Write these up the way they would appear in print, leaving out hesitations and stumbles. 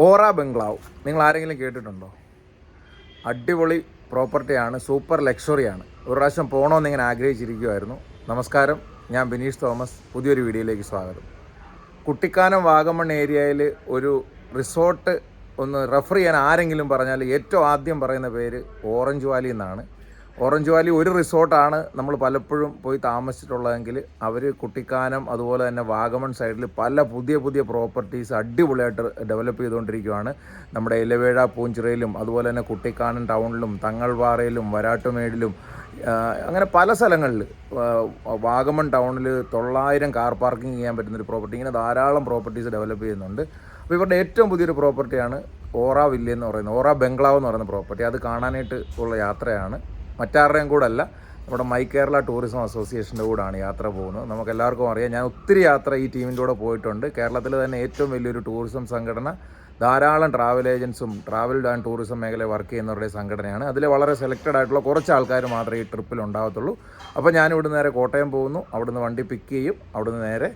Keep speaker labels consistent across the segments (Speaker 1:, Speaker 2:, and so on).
Speaker 1: ഓറ ബംഗ്ലാവ് നിങ്ങൾ ആരെങ്കിലും കേട്ടിട്ടുണ്ടോ? അടിപൊളി പ്രോപ്പർട്ടിയാണ്, സൂപ്പർ ലക്ഷറിയാണ്. ഒരു പ്രാവശ്യം പോകണമെന്ന് ഇങ്ങനെ ആഗ്രഹിച്ചിരിക്കുമായിരുന്നു. നമസ്കാരം, ഞാൻ ബിനീഷ് തോമസ്. പുതിയൊരു വീഡിയോയിലേക്ക് സ്വാഗതം. കുട്ടിക്കാനം വാഗമൺ ഏരിയയിൽ ഒരു റിസോർട്ട് ഒന്ന് റെഫർ ചെയ്യാൻ ആരെങ്കിലും പറഞ്ഞാൽ ഏറ്റവും ആദ്യം പറയുന്ന പേര് ഓറഞ്ച് വാലി എന്നാണ്. ഓറഞ്ച് വാലി ഒരു റിസോർട്ടാണ് നമ്മൾ പലപ്പോഴും പോയി താമസിച്ചിട്ടുള്ളതെങ്കിൽ അവർ കുട്ടിക്കാനം അതുപോലെ തന്നെ വാഗമൺ സൈഡിൽ പല പുതിയ പുതിയ പ്രോപ്പർട്ടീസ് അടിപൊളിയായിട്ട് ഡെവലപ്പ് ചെയ്തുകൊണ്ടിരിക്കുകയാണ്. നമ്മുടെ ഇലവേഴ പൂഞ്ചിറയിലും അതുപോലെ തന്നെ കുട്ടിക്കാനം ടൗണിലും തങ്ങൾവാറയിലും വരാട്ടുമേടിലും അങ്ങനെ പല സ്ഥലങ്ങളിൽ വാഗമൺ ടൗണിൽ 900 കാർ പാർക്കിംഗ് ചെയ്യാൻ പറ്റുന്നൊരു പ്രോപ്പർട്ടി, ഇങ്ങനെ ധാരാളം പ്രോപ്പർട്ടീസ് ഡെവലപ്പ് ചെയ്യുന്നുണ്ട്. അപ്പോൾ ഇവരുടെ ഏറ്റവും പുതിയൊരു പ്രോപ്പർട്ടിയാണ് ഓറ വില്ല എന്ന് പറയുന്നത്, ഓറ ബംഗ്ലാവ് എന്ന് പറയുന്ന പ്രോപ്പർട്ടി. അത് കാണാനായിട്ട് ഉള്ള യാത്രയാണ്, മറ്റാരുടെയും കൂടെ അല്ല, നമ്മുടെ മൈ കേരള ടൂറിസം അസോസിയേഷൻ്റെ കൂടെയാണ് യാത്ര പോകുന്നത്. നമുക്ക് എല്ലാവർക്കും അറിയാം, ഞാൻ ഒത്തിരി യാത്ര ഈ ടീമിൻ്റെ കൂടെ പോയിട്ടുണ്ട്. കേരളത്തിൽ തന്നെ ഏറ്റവും വലിയൊരു ടൂറിസം സംഘടന, ധാരാളം ട്രാവൽ ഏജൻസും ട്രാവൽ ആൻഡ് ടൂറിസം മേഖലയിൽ വർക്ക് ചെയ്യുന്നവരുടെ സംഘടനയാണ്. അതിൽ വളരെ സെലക്റ്റഡ് ആയിട്ടുള്ള കുറച്ച് ആൾക്കാർ മാത്രമേ ഈ ട്രിപ്പിൽ ഉണ്ടാകത്തുള്ളൂ. അപ്പോൾ ഞാൻ ഇവിടുന്ന് നേരെ കോട്ടയം പോകുന്നു, അവിടുന്ന് വണ്ടി പിക്ക് ചെയ്യും, അവിടുന്ന് നേരെ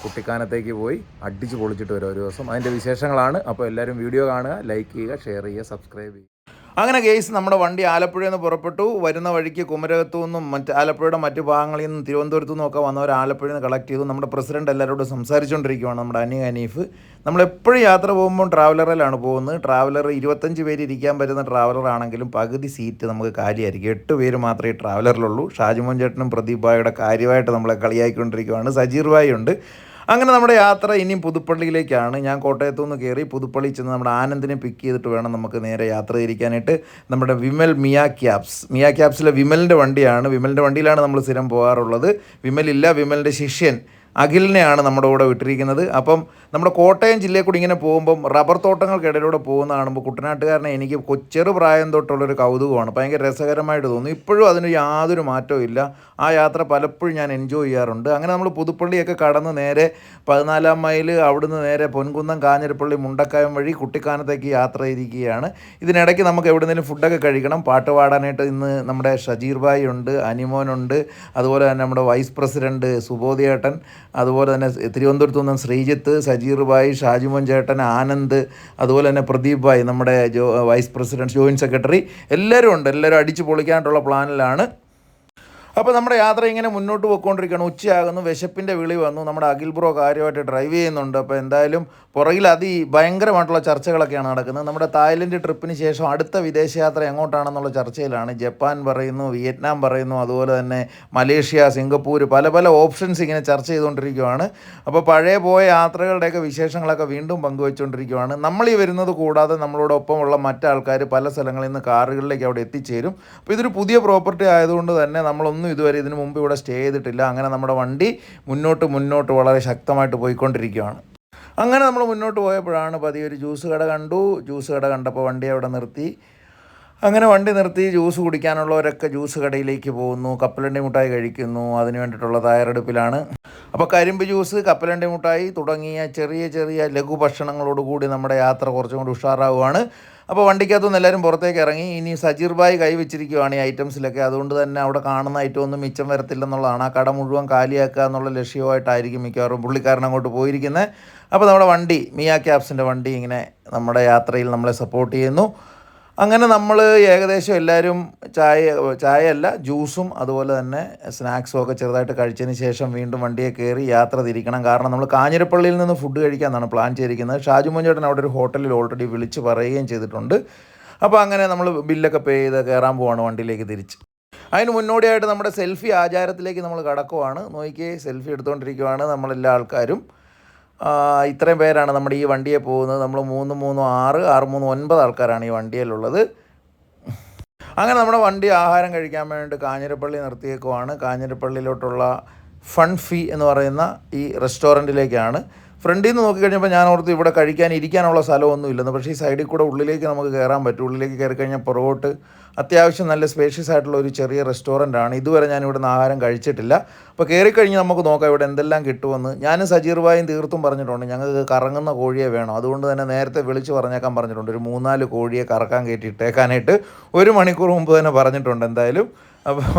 Speaker 1: കുട്ടിക്കാനത്തേക്ക് പോയി അടിച്ച് പൊളിച്ചിട്ട് വരും ഒരു ദിവസം. അതിൻ്റെ വിശേഷങ്ങളാണ്. അപ്പോൾ എല്ലാവരും വീഡിയോ കാണുക, ലൈക്ക് ചെയ്യുക, ഷെയർ ചെയ്യുക, സബ്സ്ക്രൈബ് ചെയ്യുക. അങ്ങനെ കേസ് നമ്മുടെ വണ്ടി ആലപ്പുഴയിൽ നിന്ന് പുറപ്പെട്ടു. വരുന്ന വഴിക്ക് കുമരകത്തു നിന്നും ആലപ്പുഴയുടെ മറ്റു ഭാഗങ്ങളിൽ നിന്നും തിരുവനന്തപുരത്തു നിന്നൊക്കെ വന്നവർ ആലപ്പുഴയിൽ നിന്ന് കളക്ട് ചെയ്തു. നമ്മുടെ പ്രസിഡന്റ് എല്ലാവരോടും സംസാരിച്ചുകൊണ്ടിരിക്കുകയാണ്, നമ്മുടെ ഹനീഫ്. നമ്മളെപ്പോഴും യാത്ര പോകുമ്പോൾ ട്രാവലറിലാണ് പോകുന്നത്. ട്രാവലർ 25 പേര് ഇരിക്കാൻ പറ്റുന്ന ട്രാവലർ ആണെങ്കിലും പകുതി സീറ്റ് നമുക്ക് കാലിയായിരിക്കും. 8 പേര് മാത്രമേ ഈ ട്രാവലറിലുള്ളൂ. ഷാജിമോൻ ചേട്ടനും പ്രദീപ് ഭായിയുടെ കാര്യമായിട്ട് നമ്മളെ കളിയാക്കിക്കൊണ്ടിരിക്കുകയാണ്. സജീർ ഭായി ഉണ്ട്. അങ്ങനെ നമ്മുടെ യാത്ര ഇനിയും പുതുപ്പള്ളിയിലേക്കാണ്. ഞാൻ കോട്ടയത്തു നിന്ന് കയറി പുതുപ്പള്ളി ചെന്ന് നമ്മുടെ ആനന്ദിനെ പിക്ക് ചെയ്തിട്ട് വേണം നമുക്ക് നേരെ യാത്ര തിരിക്കാനായിട്ട്. നമ്മുടെ വിമൽ മിയ ക്യാബ്സിലെ വിമലിൻ്റെ വണ്ടിയാണ്. വിമലിൻ്റെ വണ്ടിയിലാണ് നമ്മൾ സ്ഥിരം പോകാറുള്ളത്. വിമലില്ല, വിമലിൻ്റെ ശിഷ്യൻ അഖിലിനെയാണ് നമ്മുടെ കൂടെ വിട്ടിരിക്കുന്നത്. അപ്പം നമ്മുടെ കോട്ടയം ജില്ലയിൽ കൂടി ഇങ്ങനെ പോകുമ്പം റബ്ബർ തോട്ടങ്ങൾക്കിടയിലൂടെ പോകുന്ന കാണുമ്പോൾ കുട്ടനാട്ടുകാരനെ എനിക്ക് ചെറു പ്രായം തൊട്ടുള്ളൊരു കൗതുകമാണ്. ഭയങ്കര രസകരമായിട്ട് തോന്നുന്നു. ഇപ്പോഴും അതിന് യാതൊരു മാറ്റവും ഇല്ല. ആ യാത്ര പലപ്പോഴും ഞാൻ എൻജോയ് ചെയ്യാറുണ്ട്. അങ്ങനെ നമ്മൾ പുതുപ്പള്ളിയൊക്കെ കടന്ന് നേരെ 14 മൈൽ, അവിടുന്ന് നേരെ പൊൻകുന്നം, കാഞ്ഞിരപ്പള്ളി, മുണ്ടക്കായം വഴി കുട്ടിക്കാനത്തേക്ക് യാത്ര ചെയ്തിരിക്കുകയാണ്. ഇതിനിടയ്ക്ക് നമുക്ക് എവിടെയെങ്കിലും ഫുഡൊക്കെ കഴിക്കണം. പാട്ട് പാടാനായിട്ട് ഇന്ന് നമ്മുടെ ഷജീർ ഭായി ഉണ്ട്, അനിമോനുണ്ട്, അതുപോലെ തന്നെ നമ്മുടെ വൈസ് പ്രസിഡൻറ്റ് സുബോധിയേട്ടൻ, അതുപോലെ തന്നെ തിരുവനന്തപുരത്ത് നിന്നും ശ്രീജിത്ത്, സജീർ ഭായി, ഷാജിമോൻ ചേട്ടൻ, ആനന്ദ്, അതുപോലെ തന്നെ പ്രദീപ് ഭായി, നമ്മുടെ വൈസ് പ്രസിഡൻറ്റ്, ജോയിൻറ്റ് സെക്രട്ടറി, എല്ലാവരും ഉണ്ട്. എല്ലാവരും അടിച്ച് പൊളിക്കാനായിട്ടുള്ള പ്ലാനിലാണ്. അപ്പോൾ നമ്മുടെ യാത്ര ഇങ്ങനെ മുന്നോട്ട് പോയിക്കൊണ്ടിരിക്കുകയാണ്. ഉച്ചയാകുന്നു, വിശപ്പിൻ്റെ വിളി വന്നു. നമ്മുടെ അഖിൽ ബ്രോ കാര്യമായിട്ട് ഡ്രൈവ് ചെയ്യുന്നുണ്ട്. അപ്പോൾ എന്തായാലും പുറകിൽ ഭയങ്കരമായിട്ടുള്ള ചർച്ചകളൊക്കെയാണ് നടക്കുന്നത്. നമ്മുടെ തായ്ലൻഡ് ട്രിപ്പിന് ശേഷം അടുത്ത വിദേശയാത്ര എങ്ങോട്ടാണെന്നുള്ള ചർച്ചയിലാണ്. ജപ്പാൻ പറയുന്നു, വിയറ്റ്നാം പറയുന്നു, അതുപോലെ തന്നെ മലേഷ്യ, സിംഗപ്പൂർ, പല പല ഓപ്ഷൻസ് ഇങ്ങനെ ചർച്ച ചെയ്തുകൊണ്ടിരിക്കുകയാണ്. അപ്പോൾ പഴയ പോയ യാത്രകളുടെയൊക്കെ വിശേഷങ്ങളൊക്കെ വീണ്ടും പങ്കുവെച്ചുകൊണ്ടിരിക്കുകയാണ്. നമ്മളീ വരുന്നത് കൂടാതെ നമ്മളോടൊപ്പമുള്ള മറ്റാൾക്കാർ പല സ്ഥലങ്ങളിൽ നിന്ന് കാറുകളിലേക്ക് അവിടെ എത്തിച്ചേരും. അപ്പോൾ ഇതൊരു പുതിയ പ്രോപ്പർട്ടി ആയതുകൊണ്ട് തന്നെ നമ്മളൊന്നും ഇതുവരെ ഇതിനു മുമ്പ് ഇവിടെ സ്റ്റേ ചെയ്തിട്ടില്ല. അങ്ങനെ നമ്മുടെ വണ്ടി മുന്നോട്ട് വളരെ ശക്തമായിട്ട് പോയിക്കൊണ്ടിരിക്കുകയാണ്. അങ്ങനെ നമ്മൾ മുന്നോട്ട് പോയപ്പോഴാണ് പതിയെ ഒരു ജ്യൂസ് കട കണ്ടു. ജ്യൂസ് കട കണ്ടപ്പോൾ വണ്ടി അവിടെ നിർത്തി. അങ്ങനെ വണ്ടി നിർത്തി ജ്യൂസ് കുടിക്കാനുള്ളവരൊക്കെ ജ്യൂസ് കടയിലേക്ക് പോകുന്നു. കപ്പലണ്ടി മുട്ടായി കഴിക്കുന്നു. അതിന് വേണ്ടിയിട്ടുള്ള തയ്യാറെടുപ്പിലാണ്. അപ്പോൾ കരിമ്പ് ജ്യൂസ്, കപ്പലണ്ടി മുട്ടായി തുടങ്ങിയ ചെറിയ ചെറിയ ലഘു ഭക്ഷണങ്ങളോടുകൂടി നമ്മുടെ യാത്ര കുറച്ചും കൂടി ഉഷാറാവുകയാണ്. അപ്പോൾ വണ്ടിക്കകത്തുനിന്ന് എല്ലാവരും പുറത്തേക്ക് ഇറങ്ങി. ഇനി സജീർ ഭായി കൈവച്ചിരിക്കുകയാണ് ഈ ഐറ്റംസിലൊക്കെ. അതുകൊണ്ട് തന്നെ അവിടെ കാണുന്ന ഐറ്റം ഒന്നും മിച്ചം വരത്തില്ലെന്നുള്ളതാണ്. ആ കട മുഴുവൻ കാലിയാക്കുക എന്നുള്ള ലക്ഷ്യമായിട്ടായിരിക്കും മിക്കവാറും പുള്ളിക്കാരൻ അങ്ങോട്ട് പോയിരിക്കുന്നത്. അപ്പോൾ നമ്മുടെ വണ്ടി, മിയ ക്യാബ്സിൻ്റെ വണ്ടി, ഇങ്ങനെ നമ്മുടെ യാത്രയിൽ നമ്മളെ സപ്പോർട്ട് ചെയ്യുന്നു. അങ്ങനെ നമ്മൾ ഏകദേശം എല്ലാവരും ചായയല്ല ജ്യൂസും അതുപോലെ തന്നെ സ്നാക്സും ഒക്കെ ചെറുതായിട്ട് കഴിച്ചതിന് ശേഷം വീണ്ടും വണ്ടിയെ കയറി യാത്ര തിരിക്കണം. കാരണം നമ്മൾ കാഞ്ഞിരപ്പള്ളിയിൽ നിന്ന് ഫുഡ് കഴിക്കാമെന്നാണ് പ്ലാൻ ചെയ്തിരിക്കുന്നത്. ഷാജിമോൻ ചേട്ടൻ അവിടെ ഒരു ഹോട്ടലിൽ ഓൾറെഡി വിളിച്ച് പറയുകയും ചെയ്തിട്ടുണ്ട്. അപ്പോൾ അങ്ങനെ നമ്മൾ ബില്ലൊക്കെ പേ ചെയ്ത് കയറാൻ പോവാണ് വണ്ടിയിലേക്ക് തിരിച്ച്. അതിന് മുന്നോടിയായിട്ട് നമ്മുടെ സെൽഫി ആചാരത്തിലേക്ക് നമ്മൾ കടക്കുവാണ്. നോക്കിയേ, സെൽഫി എടുത്തുകൊണ്ടിരിക്കുവാണ് നമ്മളെല്ലാ ആൾക്കാരും. ഇത്രയും പേരാണ് നമ്മുടെ ഈ വണ്ടിയെ പോകുന്നത്. നമ്മൾ 3, 3, 6, 6, 3, 9 ആൾക്കാരാണ് ഈ വണ്ടിയിലുള്ളത്. അങ്ങനെ നമ്മുടെ വണ്ടി ആഹാരം കഴിക്കാൻ വേണ്ടി കാഞ്ഞിരപ്പള്ളി നിർത്തിയേക്കുവാണ്. കാഞ്ഞിരപ്പള്ളിയിലോട്ടുള്ള ഫൺ ഫീ എന്ന് പറയുന്ന ഈ റെസ്റ്റോറൻറ്റിലേക്കാണ്. ഫ്രണ്ടിൽ നിന്ന് നോക്കിക്കഴിഞ്ഞപ്പോൾ ഞാൻ ഓർത്ത് ഇവിടെ ഇരിക്കാനുള്ള സ്ഥലമൊന്നും ഇല്ലെന്ന്. പക്ഷേ ഈ സൈഡിൽ കൂടെ ഉള്ളിലേക്ക് നമുക്ക് കയറാൻ പറ്റും. ഉള്ളിലേക്ക് കയറി കഴിഞ്ഞാൽ പുറകോട്ട് അത്യാവശ്യം നല്ല സ്പേഷ്യസ് ആയിട്ടുള്ള ഒരു ചെറിയ റെസ്റ്റോറൻ്റാണ്. ഇതുവരെ ഞാൻ ഇവിടെ നിന്ന് ആഹാരം കഴിച്ചിട്ടില്ല. അപ്പോൾ കയറിക്കഴിഞ്ഞ് നമുക്ക് നോക്കാം ഇവിടെ എന്തെല്ലാം കിട്ടുമെന്ന്. ഞാനും സജീർ ഭായും തീർത്തും പറഞ്ഞിട്ടുണ്ട് ഞങ്ങൾക്ക് കറങ്ങുന്ന കോഴിയെ വേണം. അതുകൊണ്ട് തന്നെ നേരത്തെ വിളിച്ച് പറഞ്ഞേക്കാൻ പറഞ്ഞിട്ടുണ്ട്. ഒരു 3-4 കോഴിയെ കറക്കാൻ കയറ്റി ഇട്ടേക്കാനായിട്ട് 1 മണിക്കൂർ മുമ്പ് തന്നെ പറഞ്ഞിട്ടുണ്ട് എന്തായാലും. അപ്പോൾ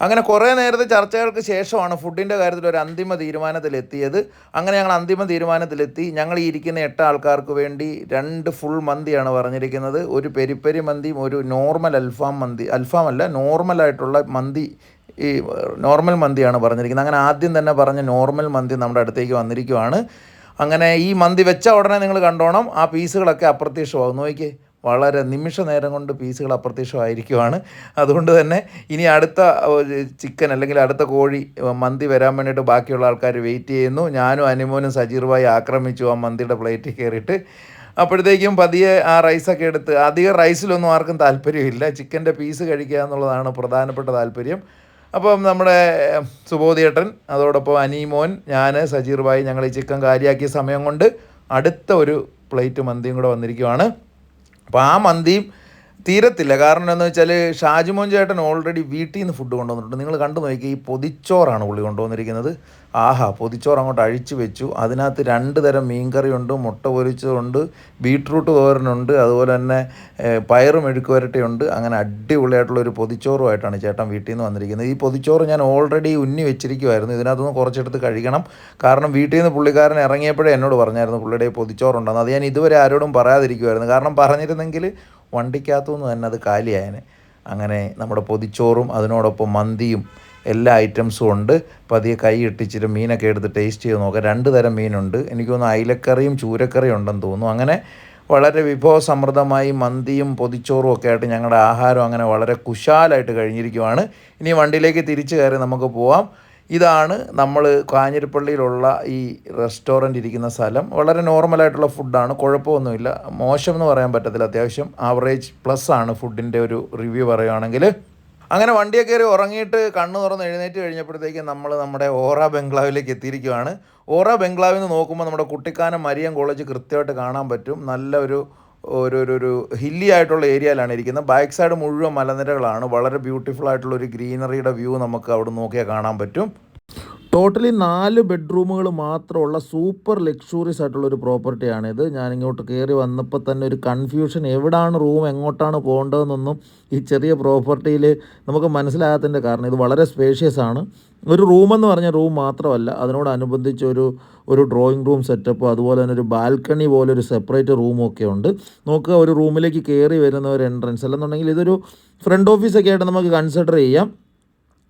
Speaker 1: അങ്ങനെ കുറേ നേരത്തെ ചർച്ചകൾക്ക് ശേഷമാണ് ഫുഡിൻ്റെ കാര്യത്തിൽ ഒരു അന്തിമ തീരുമാനത്തിലെത്തിയത്. അങ്ങനെ ഞങ്ങൾ അന്തിമ തീരുമാനത്തിലെത്തി. ഞങ്ങൾ ഈ ഇരിക്കുന്ന 8 ആൾക്കാർക്ക് വേണ്ടി 2 ഫുൾ മന്തിയാണ് പറഞ്ഞിരിക്കുന്നത്. ഒരു പെരി മന്തിയും ഒരു നോർമൽ അൽഫാം മന്തി, അൽഫാമല്ല നോർമലായിട്ടുള്ള മന്തി, ഈ നോർമൽ മന്തിയാണ് പറഞ്ഞിരിക്കുന്നത്. അങ്ങനെ ആദ്യം തന്നെ പറഞ്ഞ നോർമൽ മന്തി നമ്മുടെ അടുത്തേക്ക് വന്നിരിക്കുവാണ്. അങ്ങനെ ഈ മന്തി വെച്ച ഉടനെ നിങ്ങൾ കണ്ടോണം, ആ പീസുകളൊക്കെ അപ്രത്യക്ഷമാകും. നോക്കിയേ, വളരെ നിമിഷ നേരം കൊണ്ട് പീസുകൾ അപ്രത്യക്ഷമായിരിക്കുവാണ്. അതുകൊണ്ട് തന്നെ ഇനി അടുത്ത ചിക്കൻ അല്ലെങ്കിൽ അടുത്ത കോഴി മന്തി വരാൻ വേണ്ടിയിട്ട് ബാക്കിയുള്ള ആൾക്കാർ വെയിറ്റ് ചെയ്യുന്നു. ഞാനും അനുമോനും സജീർവായി ആക്രമിച്ചു ആ മന്തിയുടെ പ്ലേറ്റിൽ കയറിയിട്ട്. അപ്പോഴത്തേക്കും പതിയെ ആ റൈസൊക്കെ എടുത്ത്, അധികം റൈസിലൊന്നും ആർക്കും താല്പര്യമില്ല, ചിക്കൻ്റെ പീസ് കഴിക്കുക എന്നുള്ളതാണ് പ്രധാനപ്പെട്ട താല്പര്യം. അപ്പം നമ്മുടെ സുബോധേട്ടൻ, അതോടൊപ്പം അനീമോൻ, ഞാൻ, സജീർവായി, ഞങ്ങൾ ഈ ചിക്കൻ കാര്യമാക്കിയ സമയം കൊണ്ട് അടുത്ത ഒരു പ്ലേറ്റ് മന്തിയും കൂടെ വന്നിരിക്കുവാണ്. അപ്പോൾ ആ മന്തിയും തീരത്തില്ല. കാരണം എന്താണെന്ന് വെച്ചാൽ ഷാജിമോൻ ചേട്ടൻ ഓൾറെഡി വീട്ടിൽ നിന്ന് ഫുഡ് കൊണ്ടുവന്നിട്ടുണ്ട്. നിങ്ങൾ കണ്ടു നോക്കി, ഈ പൊതിച്ചോറാണ് പുള്ളി കൊണ്ടുവന്നിരിക്കുന്നത്. ആഹാ, പൊതിച്ചോറ് അങ്ങോട്ട് അഴിച്ചു വെച്ചു. അതിനകത്ത് 2 തരം മീൻകറിയുണ്ട്, മുട്ട പൊരിച്ചതുണ്ട്, ബീട്രൂട്ട് തോരനുണ്ട്, അതുപോലെ തന്നെ പയറ് മെഴുക്ക് വരട്ടിയുണ്ട്. അങ്ങനെ അടിപൊളിയായിട്ടുള്ളൊരു പൊതിച്ചോറുമായിട്ടാണ് ചേട്ടൻ വീട്ടിൽ നിന്ന് വന്നിരിക്കുന്നത്. ഈ പൊതിച്ചോറ് ഞാൻ ഓൾറെഡി ഉന്നി വെച്ചിരിക്കുമായിരുന്നു. ഇതിനകത്തുനിന്ന് കുറച്ചെടുത്ത് കഴിക്കണം. കാരണം വീട്ടിൽ നിന്ന് പുള്ളിക്കാരൻ ഇറങ്ങിയപ്പോഴേ എന്നോട് പറഞ്ഞായിരുന്നു പുള്ളിയുടെ പൊതിച്ചോറുണ്ടെന്ന്. അത് ഞാൻ ഇതുവരെ ആരോടും പറയാതിരിക്കുമായിരുന്നു. കാരണം പറഞ്ഞിരുന്നെങ്കിൽ വണ്ടിക്കകത്തുനിന്ന് തന്നെ അത് കാലിയായനെ. അങ്ങനെ നമ്മുടെ പൊതിച്ചോറും അതിനോടൊപ്പം മന്തിയും എല്ലാ ഐറ്റംസും ഉണ്ട്. പതിയെ കൈ ഇട്ടിച്ചിട്ട് മീനൊക്കെ എടുത്ത് ടേസ്റ്റ് ചെയ്ത് നോക്കാം. 2 തരം മീനുണ്ട്, എനിക്ക് തോന്നുന്നു അയിലക്കറിയും ചൂരക്കറിയും ഉണ്ടെന്ന് തോന്നുന്നു. അങ്ങനെ വളരെ വിഭവസമൃദ്ധമായി മന്തിയും പൊതിച്ചോറും ഒക്കെ ആയിട്ട് ഞങ്ങളുടെ ആഹാരം അങ്ങനെ വളരെ കുശാലായിട്ട് കഴിഞ്ഞിരിക്കുവാണ്. ഇനി വണ്ടിയിലേക്ക് തിരിച്ചു കയറി നമുക്ക് പോവാം. ഇതാണ് നമ്മൾ കാഞ്ഞിരപ്പള്ളിയിലുള്ള ഈ റെസ്റ്റോറൻറ്റ് ഇരിക്കുന്ന സ്ഥലം. വളരെ നോർമലായിട്ടുള്ള ഫുഡാണ്, കുഴപ്പമൊന്നുമില്ല, മോശം എന്ന് പറയാൻ പറ്റത്തില്ല. അത്യാവശ്യം ആവറേജ് പ്ലസ് ആണ് ഫുഡിൻ്റെ ഒരു റിവ്യൂ പറയുകയാണെങ്കിൽ. അങ്ങനെ വണ്ടിയൊക്കെ കയറി ഉറങ്ങിയിട്ട് കണ്ണ് തുറന്ന് എഴുന്നേറ്റ് കഴിഞ്ഞപ്പോഴത്തേക്കും നമ്മൾ നമ്മുടെ ഓറ ബംഗ്ലാവിലേക്ക് എത്തിയിരിക്കുകയാണ്. ഓറ ബംഗ്ലാവിൽ നിന്ന് നോക്കുമ്പോൾ നമ്മുടെ കുട്ടിക്കാനം മരിയം കോളേജ് കൃത്യമായിട്ട് കാണാൻ പറ്റും. നല്ല ഒരു ഹില്ലി ആയിട്ടുള്ള ഏരിയയിലാണ് ഇരിക്കുന്നത്. ബാക്ക് സൈഡ് മുഴുവൻ മലനിരകളാണ്. വളരെ ബ്യൂട്ടിഫുൾ ആയിട്ടുള്ളൊരു ഗ്രീനറിയുടെ വ്യൂ നമുക്ക് അവിടെ നോക്കിയാൽ കാണാൻ പറ്റും. ടോട്ടലി 4 ബെഡ്റൂമുകൾ മാത്രമുള്ള സൂപ്പർ ലക്ഷൂറിയസ് ആയിട്ടുള്ളൊരു പ്രോപ്പർട്ടിയാണിത്. ഞാനിങ്ങോട്ട് കയറി വന്നപ്പോൾ തന്നെ ഒരു കൺഫ്യൂഷൻ, എവിടാണ് റൂം, എങ്ങോട്ടാണ് പോകേണ്ടതെന്നൊന്നും ഈ ചെറിയ പ്രോപ്പർട്ടിയിൽ നമുക്ക് മനസ്സിലാകാത്തതിൻ്റെ കാരണം ഇത് വളരെ സ്പേഷ്യസ് ആണ്. ഒരു റൂമെന്ന് പറഞ്ഞാൽ റൂം മാത്രമല്ല, അതിനോടനുബന്ധിച്ച് ഒരു ഡ്രോയിങ് റൂം സെറ്റപ്പ്, അതുപോലെ തന്നെ ഒരു ബാൽക്കണി പോലെ ഒരു സെപ്പറേറ്റ് റൂമും ഒക്കെ ഉണ്ട്. നോക്കുക, ഒരു റൂമിലേക്ക് കയറി വരുന്ന ഒരു എൻട്രൻസ്, അല്ലെന്നുണ്ടെങ്കിൽ ഇതൊരു ഫ്രണ്ട് ഓഫീസൊക്കെ ആയിട്ട് നമുക്ക് കൺസിഡർ ചെയ്യാം.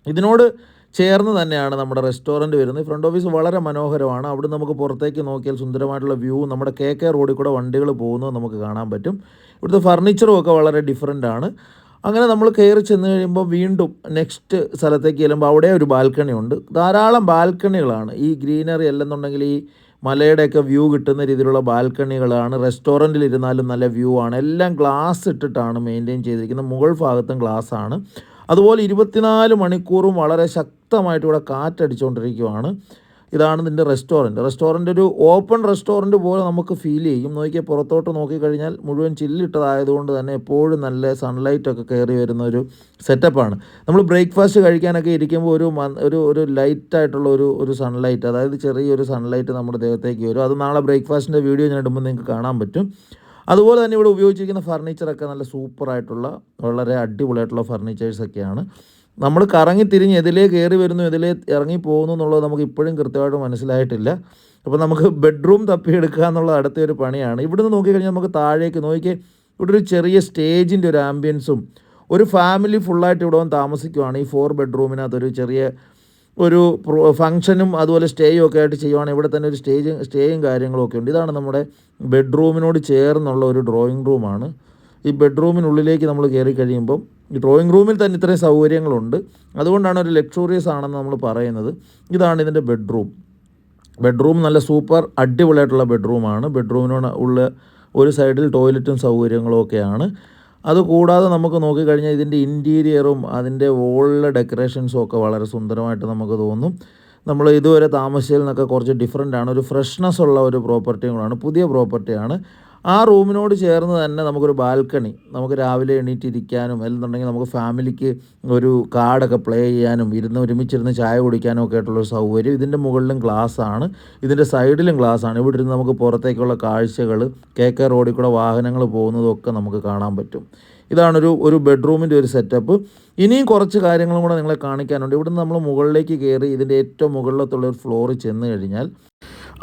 Speaker 1: ഇതിനോട് ചേർന്ന് തന്നെയാണ് നമ്മുടെ റെസ്റ്റോറൻറ്റ് വരുന്നത്. ഫ്രണ്ട് ഓഫീസ് വളരെ മനോഹരമാണ്. അവിടെ നമുക്ക് പുറത്തേക്ക് നോക്കിയാൽ സുന്ദരമായിട്ടുള്ള വ്യൂ, നമ്മുടെ KK റോഡിൽ കൂടെ വണ്ടികൾ പോകുന്നത് നമുക്ക് കാണാൻ പറ്റും. ഇവിടുത്തെ ഫർണിച്ചറും ഒക്കെ വളരെ ഡിഫറെൻ്റ് ആണ്. അങ്ങനെ നമ്മൾ കയറി ചെന്ന് കഴിയുമ്പോൾ വീണ്ടും നെക്സ്റ്റ് സ്ഥലത്തേക്ക് ചെല്ലുമ്പോൾ അവിടെ ഒരു ബാൽക്കണി ഉണ്ട്. ധാരാളം ബാൽക്കണികളാണ്. ഈ ഗ്രീനറി അല്ലെന്നുണ്ടെങ്കിൽ ഈ മലയുടെയൊക്കെ വ്യൂ കിട്ടുന്ന രീതിയിലുള്ള ബാൽക്കണികളാണ്. റെസ്റ്റോറൻറ്റിൽ ഇരുന്നാലും നല്ല വ്യൂ ആണ്. എല്ലാം ഗ്ലാസ് ഇട്ടിട്ടാണ് മെയിൻറ്റെയിൻ ചെയ്തിരിക്കുന്നത്. മുകൾ ഭാഗത്തും ഗ്ലാസ് ആണ്. അതുപോലെ 24 മണിക്കൂറും വളരെ ശക്തമായിട്ട് ഇവിടെ കാറ്റടിച്ചുകൊണ്ടിരിക്കുകയാണ്. ഇതാണ് ഇതിൻ്റെ റെസ്റ്റോറൻറ്റ് ഒരു ഓപ്പൺ റെസ്റ്റോറൻറ്റ് പോലെ നമുക്ക് ഫീൽ ചെയ്യും. നോക്കിയാൽ പുറത്തോട്ട് നോക്കിക്കഴിഞ്ഞാൽ മുഴുവൻ ചില്ലിട്ടതായതുകൊണ്ട് തന്നെ എപ്പോഴും നല്ല സൺലൈറ്റൊക്കെ കയറി വരുന്ന ഒരു സെറ്റപ്പാണ്. നമ്മൾ ബ്രേക്ക്ഫാസ്റ്റ് കഴിക്കാനൊക്കെ ഇരിക്കുമ്പോൾ ഒരു ലൈറ്റായിട്ടുള്ള ഒരു സൺലൈറ്റ്, അതായത് ചെറിയൊരു സൺലൈറ്റ് നമ്മുടെ ദേഹത്തേക്ക് വരും. അത് നാളെ ബ്രേക്ക്ഫാസ്റ്റിൻ്റെ വീഡിയോ ഞാൻ ഇടുമ്പോൾ നിങ്ങൾക്ക് കാണാൻ പറ്റും. അതുപോലെ തന്നെ ഇവിടെ ഉപയോഗിച്ചിരിക്കുന്ന ഫർണിച്ചറൊക്കെ നല്ല സൂപ്പറായിട്ടുള്ള വളരെ അടിപൊളിയായിട്ടുള്ള ഫർണിച്ചേഴ്സൊക്കെയാണ്. നമ്മൾ കറങ്ങി തിരിഞ്ഞ് എതിലേ കയറി വരുന്നു, എതിലേ ഇറങ്ങി പോകുന്നു എന്നുള്ളത് നമുക്ക് ഇപ്പോഴും കൃത്യമായിട്ട് മനസ്സിലായിട്ടില്ല. അപ്പോൾ നമുക്ക് ബെഡ്റൂം തപ്പിയെടുക്കുക എന്നുള്ളത് അടുത്തൊരു പണിയാണ്. ഇവിടുന്ന് നോക്കിക്കഴിഞ്ഞാൽ നമുക്ക് താഴേക്ക് നോക്കിയാൽ ഇവിടെ ഒരു ചെറിയ സ്റ്റേജിൻ്റെ ഒരു ആംബിയൻസും, ഒരു ഫാമിലി ഫുള്ളായിട്ട് ഇവിടെ വന്ന് താമസിക്കുവാണ്. ഈ 4 ബെഡ്റൂമിനകത്തൊരു ചെറിയ ഒരു ഫംഗ്ഷനും അതുപോലെ സ്റ്റേയും ഒക്കെ ആയിട്ട് ചെയ്യുവാണെങ്കിൽ ഇവിടെ തന്നെ ഒരു സ്റ്റേയും കാര്യങ്ങളൊക്കെ ഉണ്ട്. ഇതാണ് നമ്മുടെ ബെഡ്റൂമിനോട് ചേർന്നുള്ള ഒരു ഡ്രോയിങ് റൂമാണ്. ഈ ബെഡ്റൂമിനുള്ളിലേക്ക് നമ്മൾ കയറി കഴിയുമ്പം ഈ ഡ്രോയിങ് റൂമിൽ തന്നെ ഇത്രയും സൗകര്യങ്ങളുണ്ട്. അതുകൊണ്ടാണ് ഒരു ലക്ഷൂറിയസ് ആണെന്ന് നമ്മൾ പറയുന്നത്. ഇതാണ് ഇതിൻ്റെ ബെഡ്റൂം നല്ല സൂപ്പർ അടിപൊളിയായിട്ടുള്ള ബെഡ്റൂമാണ്. ബെഡ്റൂമിനോട് ഉള്ള ഒരു സൈഡിൽ ടോയ്ലറ്റും സൗകര്യങ്ങളും ഒക്കെയാണ്. അതുകൂടാതെ നമുക്ക് നോക്കിക്കഴിഞ്ഞാൽ ഇതിൻ്റെ ഇൻറ്റീരിയറും അതിൻ്റെ വോളിലെ ഡെക്കറേഷൻസും ഒക്കെ വളരെ സുന്ദരമായിട്ട് നമുക്ക് തോന്നും. നമ്മൾ ഇതുവരെ താമസിച്ചതിൽ നിന്നൊക്കെ കുറച്ച് ഡിഫറെൻ്റ് ആണ്. ഒരു ഫ്രഷ്നെസ് ഉള്ള ഒരു പ്രോപ്പർട്ടിയും കൂടാണ്, പുതിയ പ്രോപ്പർട്ടിയാണ്. ആ റൂമിനോട് ചേർന്ന് തന്നെ നമുക്കൊരു ബാൽക്കണി, നമുക്ക് രാവിലെ എണീറ്റിരിക്കാനും അല്ലെന്നുണ്ടെങ്കിൽ നമുക്ക് ഫാമിലിക്ക് ഒരു കാർഡൊക്കെ പ്ലേ ചെയ്യാനും ഒരുമിച്ചിരുന്ന് ചായ കുടിക്കാനും ഒക്കെ ആയിട്ടുള്ളൊരു സൗകര്യം. ഇതിൻ്റെ മുകളിലും ഗ്ലാസ് ആണ്, ഇതിൻ്റെ സൈഡിലും ഗ്ലാസ് ആണ്. ഇവിടെ ഇരുന്ന് നമുക്ക് പുറത്തേക്കുള്ള കാഴ്ചകൾ, KK റോഡിൽ കൂടെ വാഹനങ്ങൾ പോകുന്നതൊക്കെ നമുക്ക് കാണാൻ പറ്റും.
Speaker 2: ഇതാണൊരു ബെഡ്റൂമിൻ്റെ ഒരു സെറ്റപ്പ്. ഇനിയും കുറച്ച് കാര്യങ്ങളും കൂടെ നിങ്ങളെ കാണിക്കാനുണ്ട്. ഇവിടുന്ന് നമ്മൾ മുകളിലേക്ക് കയറി ഇതിൻ്റെ ഏറ്റവും മുകളിലത്തുള്ള ഒരു ഫ്ലോറിൽ ചെന്ന് കഴിഞ്ഞാൽ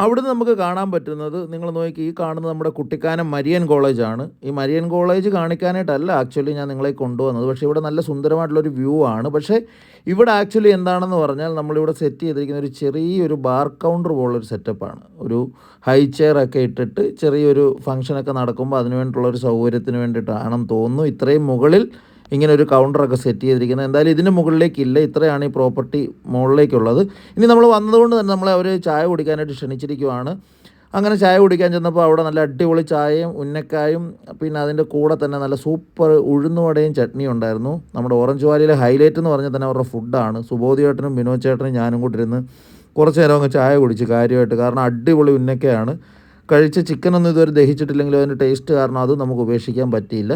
Speaker 2: അവിടുന്ന് നമുക്ക് കാണാൻ പറ്റുന്നത്, നിങ്ങൾ നോക്കി, ഈ കാണുന്നത് നമ്മുടെ കുട്ടിക്കാനം മരിയൻ കോളേജാണ്. ഈ മരിയൻ കോളേജ് കാണിക്കാനായിട്ടല്ല ആക്ച്വലി ഞാൻ നിങ്ങളെ കൊണ്ടുവന്നത്, പക്ഷേ ഇവിടെ നല്ല സുന്ദരമായിട്ടുള്ളൊരു വ്യൂ ആണ്. പക്ഷേ ഇവിടെ ആക്ച്വലി എന്താണെന്ന് പറഞ്ഞാൽ നമ്മളിവിടെ സെറ്റ് ചെയ്തിരിക്കുന്ന ഒരു ചെറിയൊരു ബാർ കൗണ്ടർ പോലുള്ളൊരു സെറ്റപ്പാണ്. ഒരു ഹൈ ചെയറൊക്കെ ഇട്ടിട്ട് ചെറിയൊരു ഫംഗ്ഷനൊക്കെ നടക്കുമ്പോൾ അതിന് വേണ്ടിയിട്ടുള്ളൊരു സൗകര്യത്തിന് വേണ്ടിയിട്ടാണെന്ന് തോന്നുന്നു ഇത്രയും മുകളിൽ ഇങ്ങനെ ഒരു കൗണ്ടറൊക്കെ സെറ്റ് ചെയ്തിരിക്കുന്നത്. എന്തായാലും ഇതിന് മുകളിലേക്കില്ല, ഇത്രയാണ് ഈ പ്രോപ്പർട്ടി മുകളിലേക്കുള്ളത്. ഇനി നമ്മൾ വന്നതുകൊണ്ട് തന്നെ നമ്മളെ അവർ ചായ കുടിക്കാനായിട്ട് ക്ഷണിച്ചിരിക്കുവാണ്. അങ്ങനെ ചായ കുടിക്കാൻ ചെന്നപ്പോൾ അവിടെ നല്ല അടിപൊളി ചായയും ഉന്നക്കായും പിന്നെ അതിൻ്റെ കൂടെ തന്നെ നല്ല സൂപ്പർ ഉഴുന്നുവടയും ചട്നിയും ഉണ്ടായിരുന്നു. നമ്മുടെ ഓറഞ്ച് വാലിയിലെ ഹൈലൈറ്റ് എന്ന് പറഞ്ഞാൽ തന്നെ അവരുടെ ഫുഡാണ്. സുബോധി ചേട്ടനും വിനോദ് ചേട്ടനും ഞാനും കൂടി ഇരുന്ന് കുറച്ച് നേരം അങ്ങ് ചായ കുടിച്ച് കാര്യമായിട്ട്. കാരണം അടിപൊളി ഉന്നക്കയാണ്. കഴിച്ച ചിക്കനൊന്നും ഇതുവരെ ദഹിച്ചിട്ടില്ലെങ്കിലും അതിൻ്റെ ടേസ്റ്റ് കാരണം അതും നമുക്ക് ഉപേക്ഷിക്കാൻ പറ്റിയില്ല.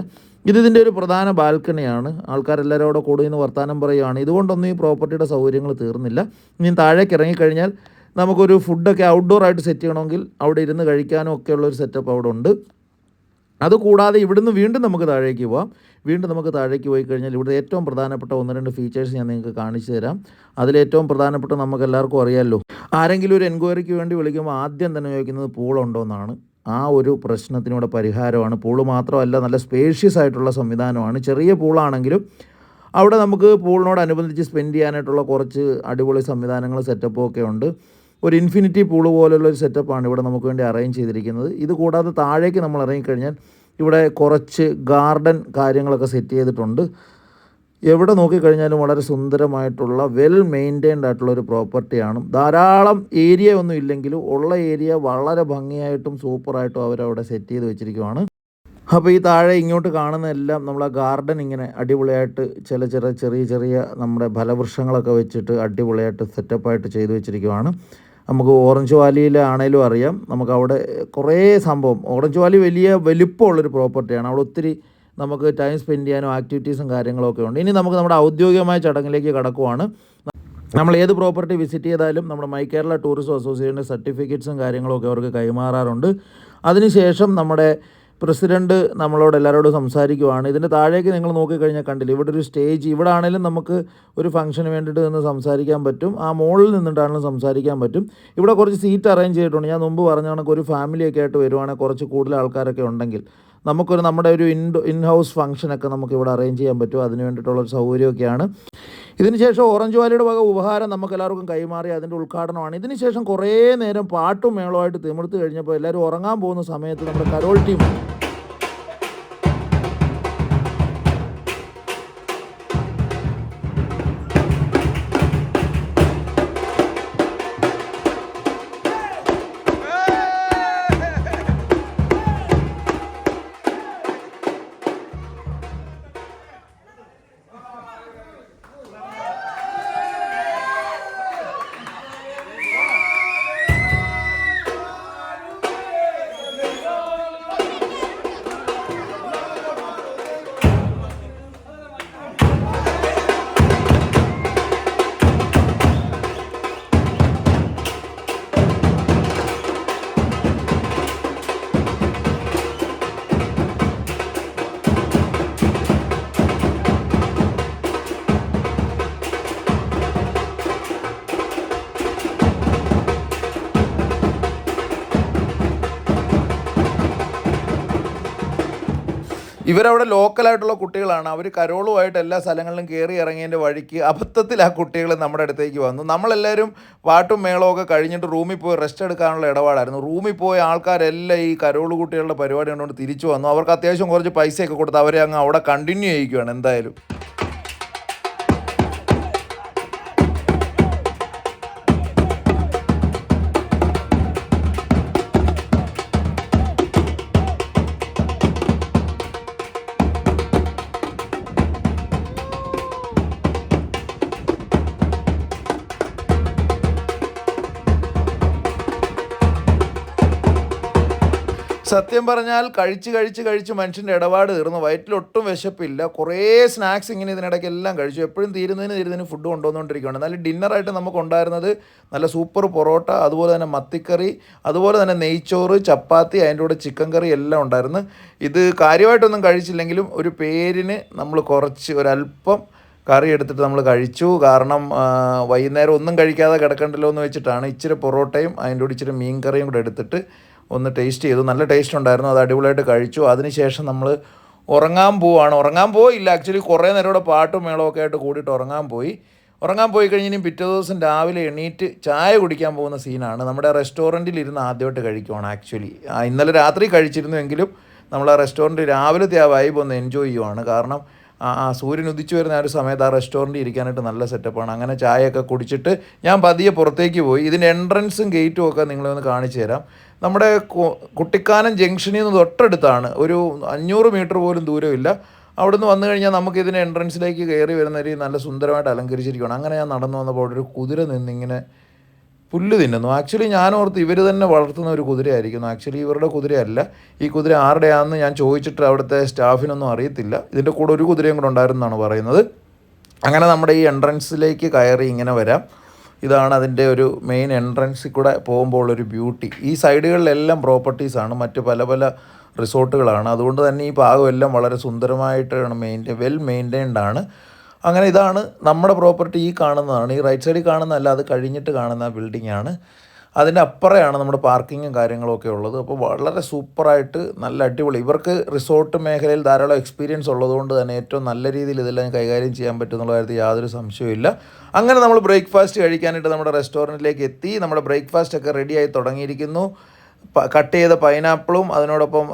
Speaker 2: ഇതിൻ്റെ ഒരു പ്രധാന ബാൽക്കണിയാണ്. ആൾക്കാരെല്ലാവരും അവിടെ കൂടി നിന്ന് വർത്തമാനം പറയുകയാണ്. ഇതുകൊണ്ടൊന്നും ഈ പ്രോപ്പർട്ടിയുടെ സൗകര്യങ്ങൾ തീർന്നില്ല. ഇനി താഴേക്ക് ഇറങ്ങിക്കഴിഞ്ഞാൽ നമുക്കൊരു ഫുഡൊക്കെ ഔട്ട്ഡോറായിട്ട് സെറ്റ് ചെയ്യണമെങ്കിൽ അവിടെ ഇരുന്ന് കഴിക്കാനും ഒക്കെയുള്ളൊരു സെറ്റപ്പ് അവിടെ ഉണ്ട്. അതുകൂടാതെ ഇവിടുന്ന് വീണ്ടും നമുക്ക് താഴേക്ക് പോകാം. വീണ്ടും നമുക്ക് താഴേക്ക് പോയി കഴിഞ്ഞാൽ ഇവിടെ ഏറ്റവും പ്രധാനപ്പെട്ട 1-2 ഫീച്ചേഴ്സ് ഞാൻ നിങ്ങൾക്ക് കാണിച്ചു തരാം. അതിലേറ്റവും പ്രധാനപ്പെട്ട നമുക്ക് എല്ലാവർക്കും അറിയാമല്ലോ, ആരെങ്കിലും ഒരു എൻക്വയറിക്ക് വേണ്ടി വിളിക്കുമ്പോൾ ആദ്യം തന്നെ ചോദിക്കുന്നത് പൂളുണ്ടോ എന്നാണ്. ആ ഒരു പ്രശ്നത്തിനൂടെ പരിഹാരമാണ്. പൂള് മാത്രമല്ല, നല്ല സ്പേഷ്യസ് ആയിട്ടുള്ള സംവിധാനമാണ്. ചെറിയ പൂളാണെങ്കിലും അവിടെ നമുക്ക് പൂളിനോടനുബന്ധിച്ച് സ്പെൻഡ് ചെയ്യാനായിട്ടുള്ള കുറച്ച് അടിപൊളി സംവിധാനങ്ങൾ സെറ്റപ്പും ഒക്കെ ഉണ്ട്. ഒരു ഇൻഫിനിറ്റി പൂള് പോലുള്ളൊരു സെറ്റപ്പാണ് ഇവിടെ നമുക്ക് വേണ്ടി അറേഞ്ച് ചെയ്തിരിക്കുന്നത്. ഇത് കൂടാതെ താഴേക്ക് നമ്മൾ ഇറങ്ങിക്കഴിഞ്ഞാൽ ഇവിടെ കുറച്ച് ഗാർഡൻ കാര്യങ്ങളൊക്കെ സെറ്റ് ചെയ്തിട്ടുണ്ട്. എവിടെ നോക്കിക്കഴിഞ്ഞാലും വളരെ സുന്ദരമായിട്ടുള്ള വെൽ മെയിൻറ്റൈൻഡ് ആയിട്ടുള്ളൊരു പ്രോപ്പർട്ടിയാണ്. ധാരാളം ഏരിയ ഒന്നും ഇല്ലെങ്കിലും ഉള്ള ഏരിയ വളരെ ഭംഗിയായിട്ടും സൂപ്പറായിട്ടും അവരവിടെ സെറ്റ് ചെയ്ത് വെച്ചിരിക്കുവാണ്. അപ്പോൾ ഈ താഴെ ഇങ്ങോട്ട് കാണുന്നതെല്ലാം നമ്മളെ ഗാർഡൻ ഇങ്ങനെ അടിപൊളിയായിട്ട് ചെറിയ ചെറിയ നമ്മുടെ ഫലവൃക്ഷങ്ങളൊക്കെ വെച്ചിട്ട് അടിപൊളിയായിട്ട് സെറ്റപ്പായിട്ട് ചെയ്തു വെച്ചിരിക്കുവാണ്. നമുക്ക് ഓറഞ്ച് വാലിയിൽ ആണേലും അറിയാം, നമുക്കവിടെ കുറേ സംഭവം. ഓറഞ്ച് വാലി വലിയ വലിപ്പമുള്ളൊരു പ്രോപ്പർട്ടിയാണ്. അവിടെ ഒത്തിരി നമുക്ക് ടൈം സ്പെൻഡ് ചെയ്യാനും ആക്ടിവിറ്റീസും കാര്യങ്ങളൊക്കെ ഉണ്ട്. ഇനി നമുക്ക് നമ്മുടെ ഔദ്യോഗികമായ ചടങ്ങിലേക്ക് കടക്കുവാണ്. നമ്മൾ ഏത് പ്രോപ്പർട്ടി വിസിറ്റ് ചെയ്താലും നമ്മുടെ മൈ കേരള ടൂറിസം അസോസിയേഷൻ്റെ സർട്ടിഫിക്കറ്റ്സും കാര്യങ്ങളൊക്കെ അവർക്ക് കൈമാറാറുണ്ട്. അതിനുശേഷം നമ്മുടെ പ്രസിഡൻറ്റ് നമ്മളോട് എല്ലാവരോടും സംസാരിക്കുവാണ്. ഇതിൻ്റെ താഴേക്ക് നിങ്ങൾ നോക്കിക്കഴിഞ്ഞാൽ കണ്ടില്ല, ഇവിടെ ഒരു സ്റ്റേജ്. ഇവിടെ ആണെങ്കിലും നമുക്ക് ഒരു ഫംഗ്ഷന് വേണ്ടിയിട്ട് നിന്ന് സംസാരിക്കാൻ പറ്റും. ആ മുകളിൽ നിന്നിട്ടാണെങ്കിലും സംസാരിക്കാൻ പറ്റും. ഇവിടെ കുറച്ച് സീറ്റ് അറേഞ്ച് ചെയ്തിട്ടുണ്ട്. ഞാൻ മുമ്പ് പറഞ്ഞ കണക്ക് ഒരു ഫാമിലിയൊക്കെ ആയിട്ട് വരുവാണെങ്കിൽ കുറച്ച് കൂടുതൽ ആൾക്കാരൊക്കെ ഉണ്ടെങ്കിൽ നമ്മുടെ ഒരു ഇൻ ഹൗസ് ഫംഗ്ഷനൊക്കെ നമുക്ക് ഇവിടെ അറേഞ്ച് ചെയ്യാൻ പറ്റും. അതിന് വേണ്ടിയിട്ടുള്ളൊരു സൗകര്യമൊക്കെയാണ്. ഇതിനുശേഷം ഓറഞ്ച് വാലിയുടെ വക ഉപഹാരം നമുക്ക് എല്ലാവർക്കും കൈമാറി അതിൻ്റെ ഉദ്ഘാടനമാണ്. ഇതിനുശേഷം കുറേ നേരം പാട്ടും മേളമായിട്ട് തിമിർത്ത് കഴിഞ്ഞപ്പോൾ എല്ലാവരും ഉറങ്ങാൻ പോകുന്ന സമയത്ത് നമ്മുടെ കരോൾ ടീം ഇവരവിടെ ലോക്കലായിട്ടുള്ള കുട്ടികളാണ്. അവർ കരോളുമായിട്ട് എല്ലാ സ്ഥലങ്ങളിലും കയറി ഇറങ്ങിയതിൻ്റെ വഴിക്ക് അബദ്ധത്തിൽ ആ കുട്ടികൾ നമ്മുടെ അടുത്തേക്ക് വന്നു. നമ്മളെല്ലാവരും പാട്ടും മേളമൊക്കെ കഴിഞ്ഞിട്ട് റൂമിൽ പോയി റെസ്റ്റ് എടുക്കാനുള്ള ഇടപാടായിരുന്നു. റൂമിൽ പോയ ആൾക്കാരെല്ലാം ഈ കരോള് കുട്ടികളുടെ പരിപാടി കണ്ടുകൊണ്ട് തിരിച്ചു വന്നു. അവർക്ക് അത്യാവശ്യം കുറച്ച് പൈസയൊക്കെ കൊടുത്ത് അവരെ അങ്ങ് അവിടെ കണ്ടിന്യൂ ചെയ്യിക്കുകയാണ് എന്തായാലും. സത്യം പറഞ്ഞാൽ കഴിച്ച് മനുഷ്യൻ്റെ ഇടപാട് തീർന്നു. വയറ്റിലൊട്ടും വിശപ്പില്ല. കുറേ സ്നാക്സ് ഇങ്ങനെ ഇതിനിടയ്ക്ക് എല്ലാം കഴിച്ചു. എപ്പോഴും തീരുന്നതിന് ഫുഡ് കൊണ്ടുവന്നുകൊണ്ടിരിക്കുകയാണ്. എന്നാലും ഡിന്നറായിട്ട് നമുക്കുണ്ടായിരുന്നത് നല്ല സൂപ്പർ പൊറോട്ട, അതുപോലെ തന്നെ മത്തിക്കറി, അതുപോലെ തന്നെ നെയ്ച്ചോറ്, ചപ്പാത്തി, അതിൻ്റെ കൂടെ ചിക്കൻ കറി എല്ലാം ഉണ്ടായിരുന്നു. ഇത് കാര്യമായിട്ടൊന്നും കഴിച്ചില്ലെങ്കിലും ഒരു പേരിന് നമ്മൾ കുറച്ച് ഒരല്പം കറി എടുത്തിട്ട് നമ്മൾ കഴിച്ചു. കാരണം വൈകുന്നേരം ഒന്നും കഴിക്കാതെ കിടക്കണ്ടല്ലോ എന്ന് വെച്ചിട്ടാണ് ഇച്ചിരി പൊറോട്ടയും അതിൻ്റെ കൂടെ ഇച്ചിരി മീൻ കറിയും കൂടെ എടുത്തിട്ട് ഒന്ന് ടേസ്റ്റ് ചെയ്തു. നല്ല ടേസ്റ്റ് ഉണ്ടായിരുന്നു. അത് അടിപൊളിയായിട്ട് കഴിച്ചു. അതിനുശേഷം നമ്മൾ ഉറങ്ങാൻ പോയില്ല ആക്ച്വലി. കുറേ നേരം ഇവിടെ പാട്ടും മേളമൊക്കെ ആയിട്ട് കൂടിയിട്ട് ഉറങ്ങാൻ പോയി കഴിഞ്ഞ് പിറ്റേ ദിവസം രാവിലെ എണീറ്റ് ചായ കുടിക്കാൻ പോകുന്ന സീനാണ്. നമ്മുടെ റെസ്റ്റോറൻറ്റിൽ ഇരുന്ന് ആദ്യമായിട്ട് കഴിക്കുവാണ് ആക്ച്വലി. ഇന്നലെ രാത്രി കഴിച്ചിരുന്നുവെങ്കിലും നമ്മൾ ആ റെസ്റ്റോറൻറ്റ് രാവിലത്തെ ആ വൈബ് ഒന്ന് എൻജോയ് ചെയ്യുവാണ്. കാരണം സൂര്യൻ ഉദിച്ചു വരുന്ന ആ ഒരു സമയത്ത് ആ റെസ്റ്റോറൻറ്റിൽ ഇരിക്കാനായിട്ട് നല്ല സെറ്റപ്പാണ്. അങ്ങനെ ചായയൊക്കെ കുടിച്ചിട്ട് ഞാൻ പതിയെ പുറത്തേക്ക് പോയി. ഇതിൻ്റെ എൻട്രൻസും ഗേറ്റും ഒക്കെ നിങ്ങളെ ഒന്ന് കാണിച്ചു തരാം. നമ്മുടെ കുട്ടിക്കാനം ജംഗ്ഷനിൽ നിന്ന് തൊട്ടടുത്താണ്, ഒരു 500 മീറ്റർ പോലും ദൂരമില്ല. അവിടെ നിന്ന് വന്നു കഴിഞ്ഞാൽ നമുക്ക് ഇതിൻ്റെ എൻട്രൻസിലേക്ക് കയറി വരുന്ന ഒരു നല്ല സുന്ദരമായിട്ട് അലങ്കരിച്ചിരിക്കുകയാണ്. അങ്ങനെ ഞാൻ നടന്നു വന്നപ്പോൾ അവിടെ ഒരു കുതിര നിന്നിങ്ങനെ പുല്ല് തിന്നുന്നു. ആക്ച്വലി ഞാൻ ഓർത്ത് ഇവർ തന്നെ വളർത്തുന്ന ഒരു കുതിരയായിരിക്കുന്നു. ആക്ച്വലി ഇവരുടെ കുതിരയല്ല. ഈ കുതിര ആരുടെയാണെന്ന് ഞാൻ ചോദിച്ചിട്ട് അവിടുത്തെ സ്റ്റാഫിനൊന്നും അറിയത്തില്ല. ഇതിൻ്റെ കൂടെ ഒരു കുതിരയും കൂടെ ഉണ്ടായിരുന്നെന്നാണ് പറയുന്നത്. അങ്ങനെ നമ്മുടെ ഈ എൻട്രൻസിലേക്ക് കയറി ഇങ്ങനെ വരാം. ഇതാണ് അതിൻ്റെ ഒരു മെയിൻ എൻട്രൻസിൽ കൂടെ പോകുമ്പോൾ ഒരു ബ്യൂട്ടി. ഈ സൈഡുകളിലെല്ലാം പ്രോപ്പർട്ടീസാണ്, മറ്റ് പല പല റിസോർട്ടുകളാണ്. അതുകൊണ്ട് തന്നെ ഈ ഭാഗമെല്ലാം വളരെ സുന്ദരമായിട്ടാണ് വെൽ മെയിൻറ്റൈൻഡ് ആണ്. അങ്ങനെ ഇതാണ് നമ്മുടെ പ്രോപ്പർട്ടി. ഈ കാണുന്നതാണ്, ഈ റൈറ്റ് സൈഡിൽ കാണുന്നതല്ല, അത് കഴിഞ്ഞിട്ട് കാണുന്ന ബിൽഡിംഗ് ആണ്. അതിൻ്റെ അപ്പുറമാണ് നമ്മുടെ പാർക്കിങ്ങും കാര്യങ്ങളൊക്കെ ഉള്ളത്. അപ്പോൾ വളരെ സൂപ്പറായിട്ട് നല്ല അടിപൊളി. ഇവർക്ക് റിസോർട്ട് മേഖലയിൽ ധാരാളം എക്സ്പീരിയൻസ് ഉള്ളതുകൊണ്ട് തന്നെ ഏറ്റവും നല്ല രീതിയിൽ ഇതെല്ലാം കൈകാര്യം ചെയ്യാൻ പറ്റും എന്നുള്ള കാര്യത്തിൽ യാതൊരു സംശയവുമില്ല. അങ്ങനെ നമ്മൾ ബ്രേക്ക്ഫാസ്റ്റ് കഴിക്കാനായിട്ട് നമ്മുടെ റെസ്റ്റോറൻറ്റിലേക്ക് എത്തി. നമ്മുടെ ബ്രേക്ക്ഫാസ്റ്റ് ഒക്കെ റെഡിയായി തുടങ്ങിയിരിക്കുന്നു. കട്ട് ചെയ്ത പൈനാപ്പിളും അതിനോടൊപ്പം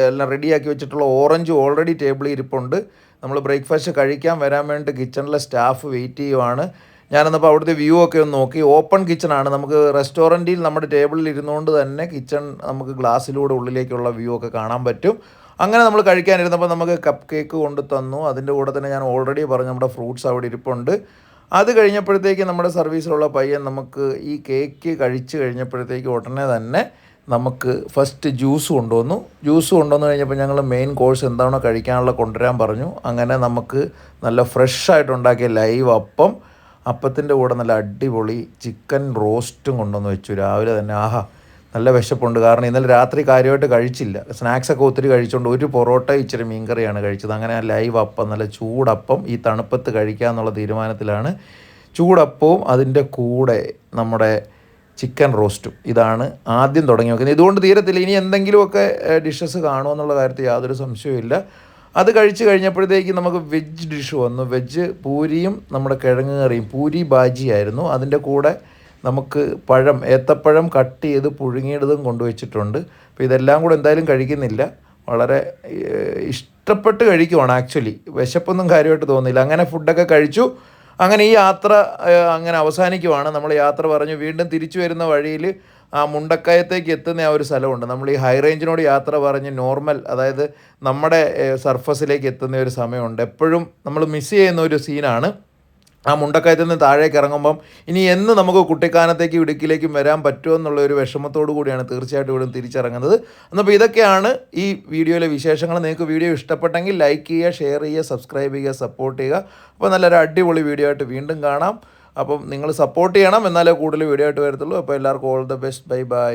Speaker 2: എല്ലാം റെഡിയാക്കി വെച്ചിട്ടുള്ള ഓറഞ്ചും ഓൾറെഡി ടേബിളിൽ ഇരിപ്പുണ്ട്. നമ്മൾ ബ്രേക്ക്ഫാസ്റ്റ് കഴിക്കാൻ വരാൻ വേണ്ടി കിച്ചണിലെ സ്റ്റാഫ് വെയിറ്റ് ചെയ്യുവാണ്. ഞാനെന്നപ്പോൾ അവിടുത്തെ വ്യൂ ഒക്കെ ഒന്ന് നോക്കി. ഓപ്പൺ കിച്ചണാണ്. നമുക്ക് റെസ്റ്റോറൻറ്റിൽ നമ്മുടെ ടേബിളിൽ ഇരുന്നുകൊണ്ട് തന്നെ കിച്ചൺ നമുക്ക് ഗ്ലാസ്സിലൂടെ ഉള്ളിലേക്കുള്ള വ്യൂ ഒക്കെ കാണാൻ പറ്റും. അങ്ങനെ നമ്മൾ കഴിക്കാനിരുന്നപ്പോൾ നമുക്ക് കപ്പ് കേക്ക് കൊണ്ട് തന്നു. അതിൻ്റെ കൂടെ തന്നെ ഞാൻ ഓൾറെഡി പറഞ്ഞു നമ്മുടെ ഫ്രൂട്ട്സ് അവിടെ ഇരിപ്പുണ്ട്. അത് കഴിഞ്ഞപ്പോഴത്തേക്ക് നമ്മുടെ സർവീസിലുള്ള പയ്യൻ നമുക്ക് ഈ കേക്ക് കഴിച്ച് കഴിഞ്ഞപ്പോഴത്തേക്ക് ഉടനെ തന്നെ നമുക്ക് ഫസ്റ്റ് ജ്യൂസ് കൊണ്ടുവന്നു കഴിഞ്ഞപ്പോൾ ഞങ്ങൾ മെയിൻ കോഴ്സ് എന്താണോ കഴിക്കാനുള്ള കൊണ്ടുവരാൻ പറഞ്ഞു. അങ്ങനെ നമുക്ക് നല്ല ഫ്രഷായിട്ടുണ്ടാക്കിയ ലൈവ് അപ്പത്തിൻ്റെ കൂടെ നല്ല അടിപൊളി ചിക്കൻ റോസ്റ്റും കൊണ്ടുവന്ന് വെച്ചു രാവിലെ തന്നെ. നല്ല വിശപ്പുണ്ട്. കാരണം ഇന്നലെ രാത്രി കാര്യമായിട്ട് കഴിച്ചില്ല. സ്നാക്സൊക്കെ ഒത്തിരി കഴിച്ചുകൊണ്ട് ഒരു പൊറോട്ട ഇച്ചിരി മീൻകറിയാണ് കഴിച്ചത്. അങ്ങനെ ആ ലൈവ് അപ്പം, നല്ല ചൂടപ്പം ഈ തണുപ്പത്ത് കഴിക്കുക എന്നുള്ള തീരുമാനത്തിലാണ്. ചൂടപ്പവും അതിൻ്റെ കൂടെ നമ്മുടെ ചിക്കൻ റോസ്റ്റും ഇതാണ് ആദ്യം തുടങ്ങി വെക്കുന്നത്. ഇതുകൊണ്ട് തീരത്തില്ല. ഇനി എന്തെങ്കിലുമൊക്കെ ഡിഷസ് കാണുമോ എന്നുള്ള കാര്യത്തിൽ യാതൊരു സംശയവുമില്ല. അത് കഴിച്ച് കഴിഞ്ഞപ്പോഴത്തേക്ക് നമുക്ക് വെജ് ഡിഷ് വന്നു. വെജ് പൂരിയും നമ്മുടെ കിഴങ്ങ് കറിയും, പൂരി ബാജി ആയിരുന്നു. അതിൻ്റെ കൂടെ നമുക്ക് ഏത്തപ്പഴം കട്ട് ചെയ്ത് പുഴുങ്ങിയതും കൊണ്ടുവച്ചിട്ടുണ്ട്. അപ്പോൾ ഇതെല്ലാം കൂടെ എന്തായാലും കഴിക്കുന്നില്ല, വളരെ ഇഷ്ടപ്പെട്ട് കഴിക്കുവാണ് ആക്ച്വലി. വിശപ്പൊന്നും കാര്യമായിട്ട് തോന്നിയില്ല. അങ്ങനെ ഫുഡൊക്കെ കഴിച്ചു. അങ്ങനെ ഈ യാത്ര അങ്ങനെ അവസാനിക്കുവാണ്. നമ്മൾ യാത്ര പറഞ്ഞു വീണ്ടും തിരിച്ചു വരുന്ന വഴിയിൽ ആ മുണ്ടക്കയത്തേക്ക് എത്തുന്ന ആ ഒരു സ്ഥലമുണ്ട്. നമ്മൾ ഈ ഹൈ റേഞ്ചിനോട് യാത്ര പറഞ്ഞ് നോർമൽ, അതായത് നമ്മുടെ സർഫസിലേക്ക് എത്തുന്ന ഒരു സമയമുണ്ട്. എപ്പോഴും നമ്മൾ മിസ് ചെയ്യുന്ന ഒരു സീനാണ്. ആ മുണ്ടക്കയത്തിൽ നിന്ന് താഴേക്ക് ഇറങ്ങുമ്പം ഇനി എന്ന് നമുക്ക് കുട്ടിക്കാനത്തേക്കും ഇടുക്കിയിലേക്കും വരാൻ പറ്റുമോ എന്നുള്ള ഒരു വിഷമത്തോടു കൂടിയാണ് തീർച്ചയായിട്ടും ഇവിടെ തിരിച്ചിറങ്ങുന്നത്. എന്നപ്പോൾ ഇതൊക്കെയാണ് ഈ വീഡിയോയിലെ വിശേഷങ്ങൾ. നിങ്ങൾക്ക് വീഡിയോ ഇഷ്ടപ്പെട്ടെങ്കിൽ ലൈക്ക് ചെയ്യുക, ഷെയർ ചെയ്യുക, സബ്സ്ക്രൈബ് ചെയ്യുക, സപ്പോർട്ട് ചെയ്യുക. അപ്പോൾ നല്ലൊരു അടിപൊളി വീഡിയോ ആയിട്ട് വീണ്ടും കാണാം. അപ്പം നിങ്ങൾ സപ്പോർട്ട് ചെയ്യണം, എന്നാലേ കൂടുതൽ വീഡിയോ ആയിട്ട് വരത്തുള്ളൂ. അപ്പോൾ എല്ലാവർക്കും all the best. Bye bye.